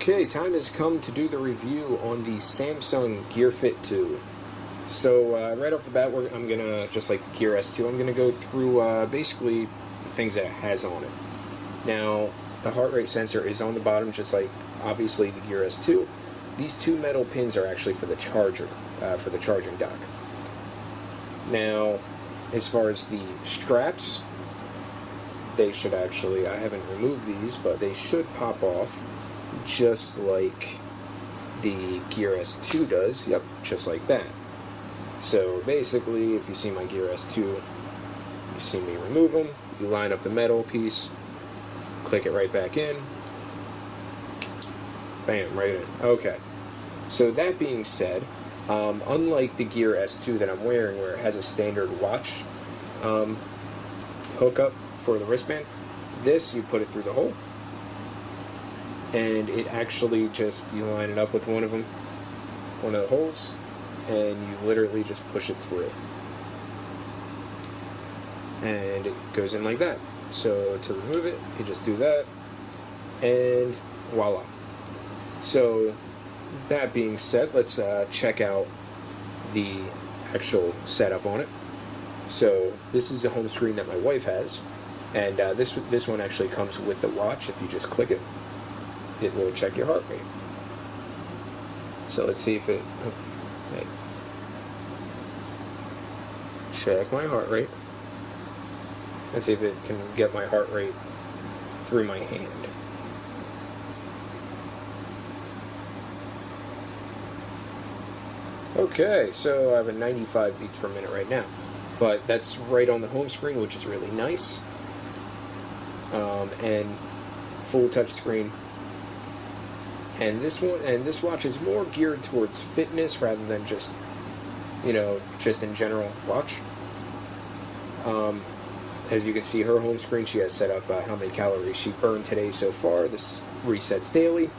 Okay, time has come to do the review on the Samsung Gear Fit 2. So right off the bat, I'm going to, just like the Gear S2, I'm going to go through basically the things that it has on it. Now, the heart rate sensor is on the bottom, just like obviously the Gear S2. These two metal pins are actually for the charger, for the charging dock. Now, as far as the straps, they should actually, I haven't removed these, but they should pop off just like the Gear S2 does. Yep, just like that. So basically, if you see my Gear S2, you see me remove them, you line up the metal piece, click it right back in, bam, right in. Okay, so that being said, unlike the Gear S2 that I'm wearing, where it has a standard watch hookup for the wristband, this, you put it through the hole, and it actually just, you line it up with one of the holes, and you literally just push it through. And it goes in like that. So to remove it, you just do that, and voila. So that being said, let's check out the actual setup on it. So this is the home screen that my wife has, and this one actually comes with the watch. If you just click it, it will check your heart rate. So let's see if it, hey, check my heart rate. Let's see if it can get my heart rate through my hand. Okay, so I have a 95 beats per minute right now, but that's right on the home screen, which is really nice. And full touch screen. And this watch is more geared towards fitness rather than just, just in general watch. As you can see, her home screen, she has set up how many calories she burned today so far. This resets daily.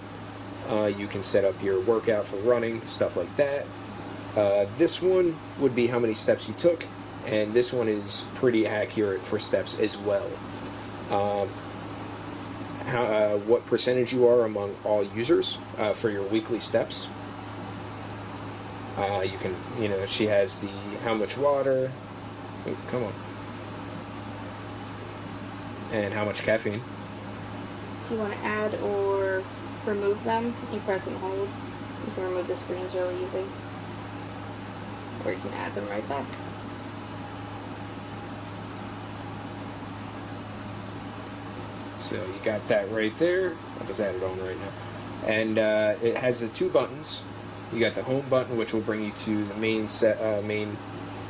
You can set up your workout for running, stuff like that. This one would be how many steps you took, and this one is pretty accurate for steps as well. What percentage you are among all users for your weekly steps. You can, she has the how much water, come on, and how much caffeine. If you want to add or remove them, you press and hold. You can remove the screens really easy. Or you can add them right back. So you got that right there. I'll just add it on right now. And it has the two buttons. You got the home button, which will bring you to the main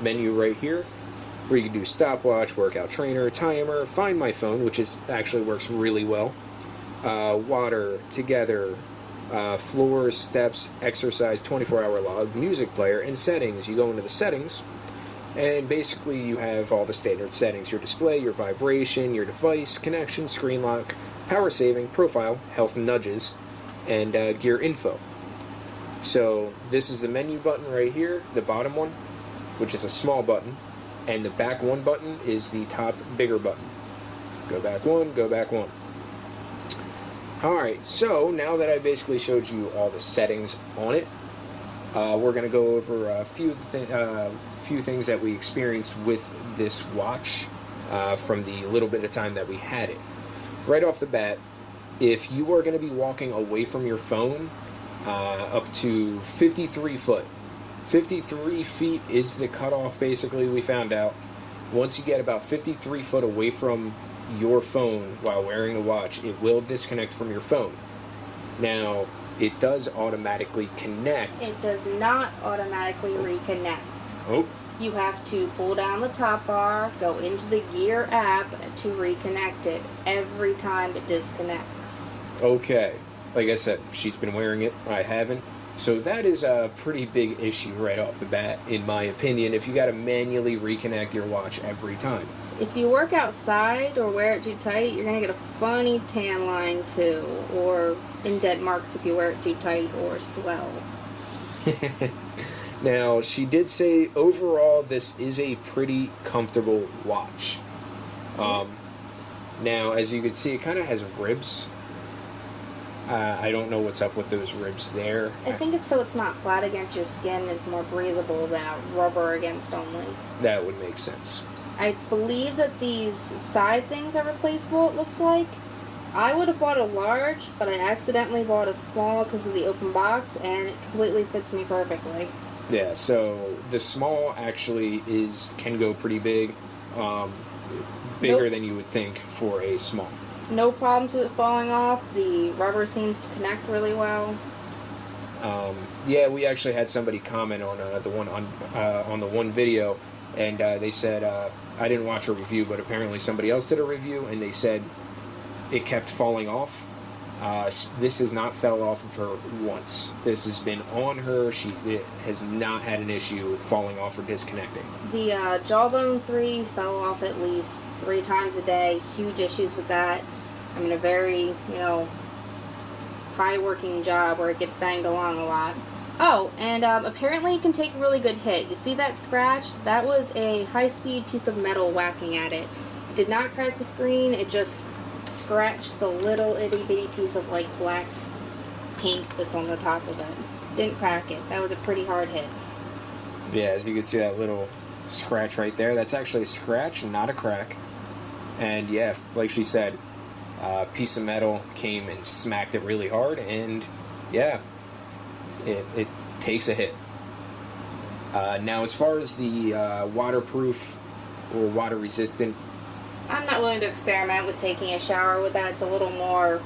menu right here, where you can do stopwatch, workout trainer, timer, find my phone, which actually works really well, water, together, floor, steps, exercise, 24-hour log, music player, and settings. You go into the settings, and basically you have all the standard settings: your display, your vibration, your device, connection, screen lock, power saving, profile, health nudges, and gear info. So this is the menu button right here, the bottom one, which is a small button, and the back one button is the top bigger button. Go back one, go back one. Alright, so now that I basically showed you all the settings on it, we're going to go over a few things that we experienced with this watch from the little bit of time that we had it. Right off the bat, if you are going to be walking away from your phone up to 53 foot, 53 feet is the cutoff, basically, we found out. Once you get about 53 foot away from your phone while wearing the watch, it will disconnect from your phone. Now, it does automatically connect. It does not automatically reconnect. Oh. You have to pull down the top bar, go into the Gear app to reconnect it every time it disconnects. Okay. Like I said, she's been wearing it, I haven't. So that is a pretty big issue right off the bat, in my opinion, if you got to manually reconnect your watch every time. If you work outside or wear it too tight, you're going to get a funny tan line too, or indent marks if you wear it too tight, or swell. Now, she did say overall this is a pretty comfortable watch. Now, as you can see, it kind of has ribs I don't know what's up with those ribs there. I think it's so it's not flat against your skin. It's more breathable than a rubber against only. That would make sense. I believe that these side things are replaceable, it looks like. I would have bought a large, but I accidentally bought a small because of the open box, and it completely fits me perfectly. Yeah, so the small actually can go pretty big. Bigger Nope. than you would think for a small. No problems with it falling off. The rubber seems to connect really well. Yeah, we actually had somebody comment on the one video, and they said I didn't watch a review, but apparently somebody else did a review, and they said it kept falling off. This has not fell off of her once. This has been on her. It has not had an issue falling off or disconnecting. The Jawbone 3 fell off at least 3 times a day. Huge issues with that. I'm in a very, high working job where it gets banged along a lot. Oh, and apparently it can take a really good hit. You see that scratch? That was a high-speed piece of metal whacking at it. It did not crack the screen. It just scratched the little itty-bitty piece of, black paint that's on the top of it. Didn't crack it. That was a pretty hard hit. Yeah, as you can see that little scratch right there, that's actually a scratch and not a crack. And yeah, like she said, a piece of metal came and smacked it really hard, and yeah, it takes a hit. Now, as far as the waterproof or water resistant, I'm not willing to experiment with taking a shower with that. It's a little more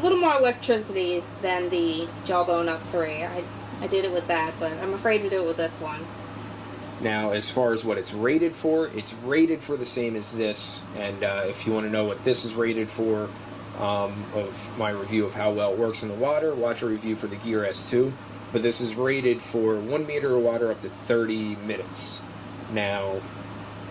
electricity than the Jawbone Up 3. I did it with that, but I'm afraid to do it with this one. now as far as what it's rated for the same as this, and if you want to know what this is rated for, of my review of how well it works in the water, watch a review for the Gear S2, but this is rated for 1 meter of water up to 30 minutes. Now,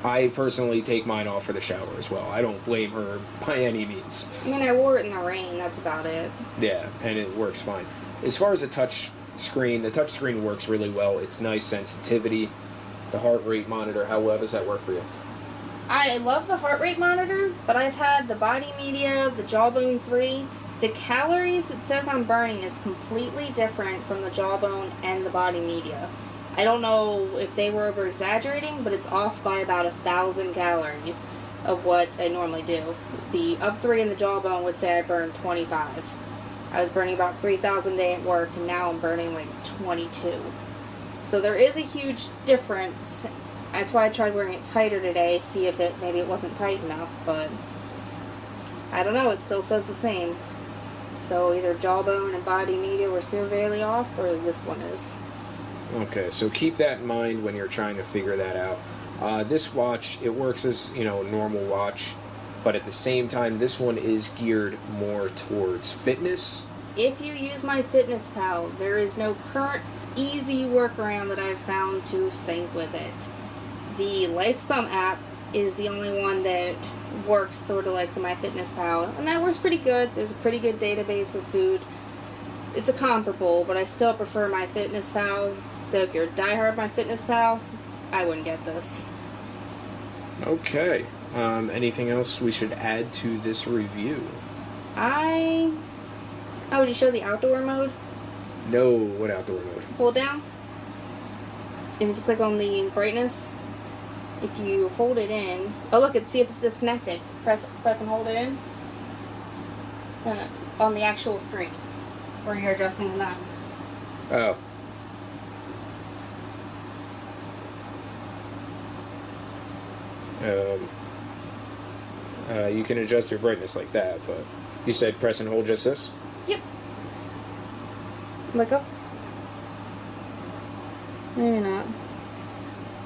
I personally take mine off for the shower as well. I don't blame her by any means. I mean, I wore it in the rain, that's about it. Yeah, and it works fine. As far as the touch screen works really well. It's nice sensitivity. The heart rate monitor, how well does that work for you? I love the heart rate monitor, but I've had the Body Media, the Jawbone 3. The calories it says I'm burning is completely different from the Jawbone and the Body Media. I don't know if they were over-exaggerating, but it's off by about 1,000 calories of what I normally do. The Up 3 and the Jawbone would say I burn 25. I was burning about 3,000 a day at work, and now I'm burning 22. So there is a huge difference. That's why I tried wearing it tighter today, see if maybe it wasn't tight enough, but I don't know, it still says the same. So either Jawbone and Body Media were severely off, or this one is. Okay, so keep that in mind when you're trying to figure that out. This watch, it works as, a normal watch, but at the same time, this one is geared more towards fitness. If you use my FitnessPal, there is no current easy workaround that I've found to sync with it. The LifeSum app is the only one that works sort of like the MyFitnessPal, and that works pretty good. There's a pretty good database of food. It's a comparable, but I still prefer MyFitnessPal. So if you're a diehard MyFitnessPal, I wouldn't get this. Okay. Anything else we should add to this review? Oh, would you show the outdoor mode? No, what outdoor mode? Hold down. And if you click on the brightness, if you hold it in... Oh, look, see if it's disconnected. Press and hold it in. No, on the actual screen, where you're adjusting the knob. Oh. You can adjust your brightness like that, but you said press and hold just this? Yep. Let go. Maybe not.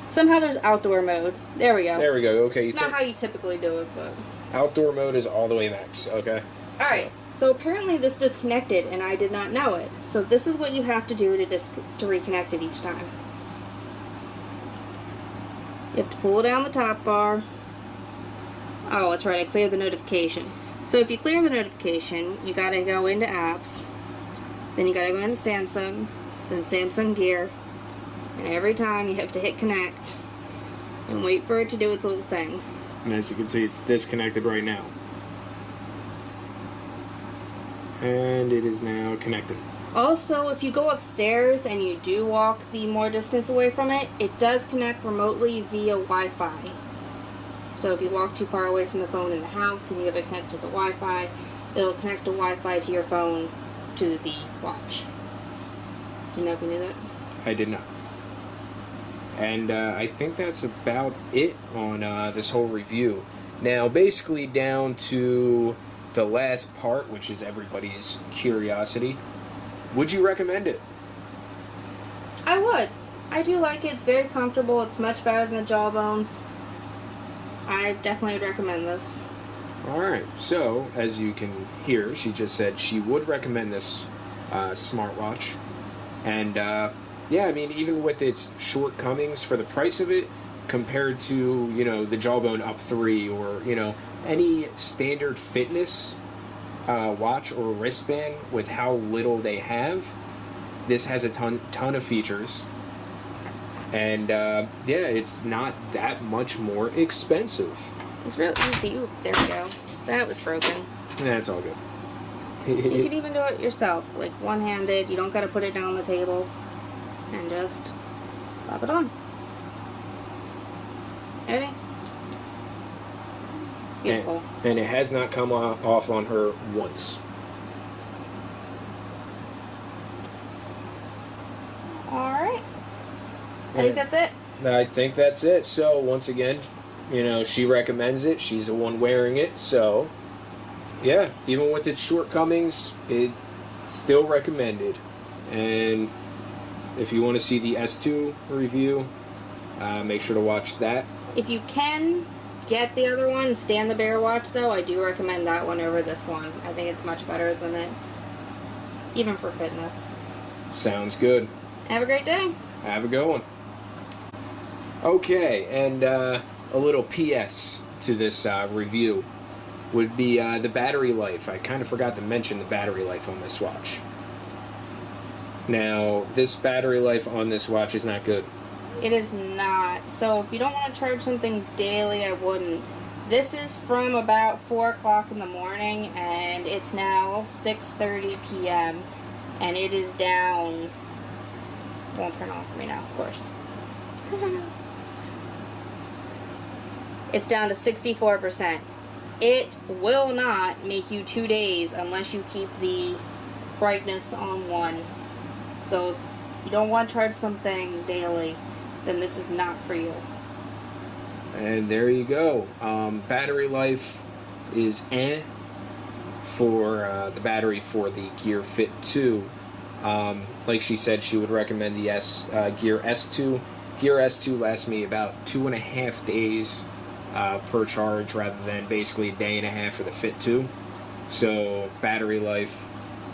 Somehow there's outdoor mode. There we go. There we go. Okay. It's not how you typically do it, but... Outdoor mode is all the way max, okay? Alright, so apparently this disconnected, and I did not know it. So this is what you have to do to reconnect it each time. You have to pull down the top bar. Oh, that's right, I cleared the notification. So if you clear the notification, you gotta go into apps, then you gotta go into Samsung, then Samsung Gear, and every time you have to hit connect and wait for it to do its little thing. And as you can see, it's disconnected right now. And it is now connected. Also, if you go upstairs and you do walk the more distance away from it, it does connect remotely via Wi-Fi. So if you walk too far away from the phone in the house and you have it connected to the Wi-Fi, it'll connect the Wi-Fi to your phone to the watch. Do you know if you knew that? I did not. And I think that's about it on this whole review. Now, basically down to the last part, which is everybody's curiosity. Would you recommend it? I would. I do like it. It's very comfortable. It's much better than the Jawbone. I definitely would recommend this. Alright, so as you can hear, she just said she would recommend this smartwatch. And yeah, I mean, even with its shortcomings for the price of it, compared to, you know, the Jawbone Up 3 or, you know, any standard fitness watch or wristband with how little they have, this has a ton of features. And yeah, it's not that much more expensive. It's real easy. Ooh, there we go. That was broken. That's all good. You could even do it yourself, like one-handed. You don't got to put it down on the table. And just pop it on. Ready? Beautiful. And it has not come off on her once. Alright. I think that's it. I think that's it. So, once again, you know, she recommends it. She's the one wearing it. So, yeah, even with its shortcomings, it's still recommended. And if you want to see the S2 review, make sure to watch that. If you can get the other one, Stan the Bear watch, though, I do recommend that one over this one. I think it's much better than it, even for fitness. Sounds good. Have a great day. Have a good one. Okay, and a little PS to this review would be the battery life. I kind of forgot to mention the battery life on this watch. Now, this battery life on this watch is not good. It is not. So if you don't want to charge something daily, I wouldn't. This is from about 4 o'clock in the morning, and it's now 6:30 p.m. And it is down. Won't turn on for me now, of course. It's down to 64%. It will not make you 2 days unless you keep the brightness on 1. So if you don't want to charge something daily, then this is not for you. And there you go. Battery life is for the battery for the Gear Fit 2. Like she said, she would recommend the Gear S2. Gear S2 lasts me about 2.5 days per charge, rather than basically a day and a half for the Fit 2. So battery life.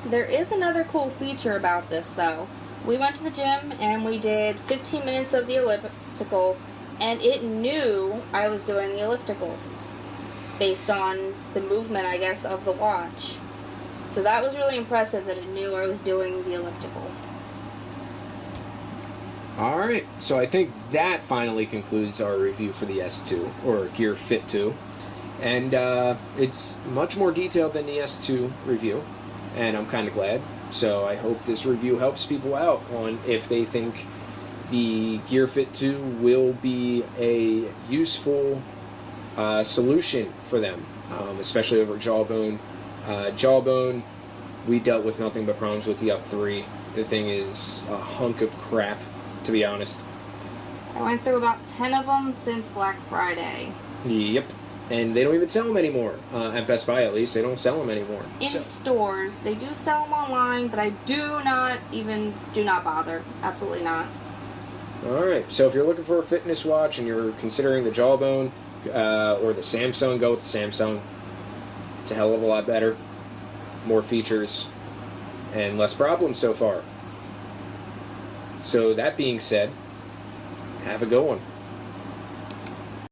There is another cool feature about this, though. We went to the gym and we did 15 minutes of the elliptical, and it knew I was doing the elliptical based on the movement, I guess, of the watch. So that was really impressive that it knew I was doing the elliptical. Alright, so I think that finally concludes our review for the S2, or Gear Fit 2. And it's much more detailed than the S2 review, and I'm kind of glad. So I hope this review helps people out on if they think the Gear Fit 2 will be a useful solution for them, especially over Jawbone. Jawbone, we dealt with nothing but problems with the Up 3. The thing is a hunk of crap, to be honest. I went through about 10 of them since Black Friday. Yep. And they don't even sell them anymore. At Best Buy, at least, they don't sell them anymore. In stores. They do sell them online, but I do not bother. Absolutely not. Alright, so if you're looking for a fitness watch and you're considering the Jawbone or the Samsung, go with the Samsung. It's a hell of a lot better. More features. And less problems so far. So that being said, have a good one.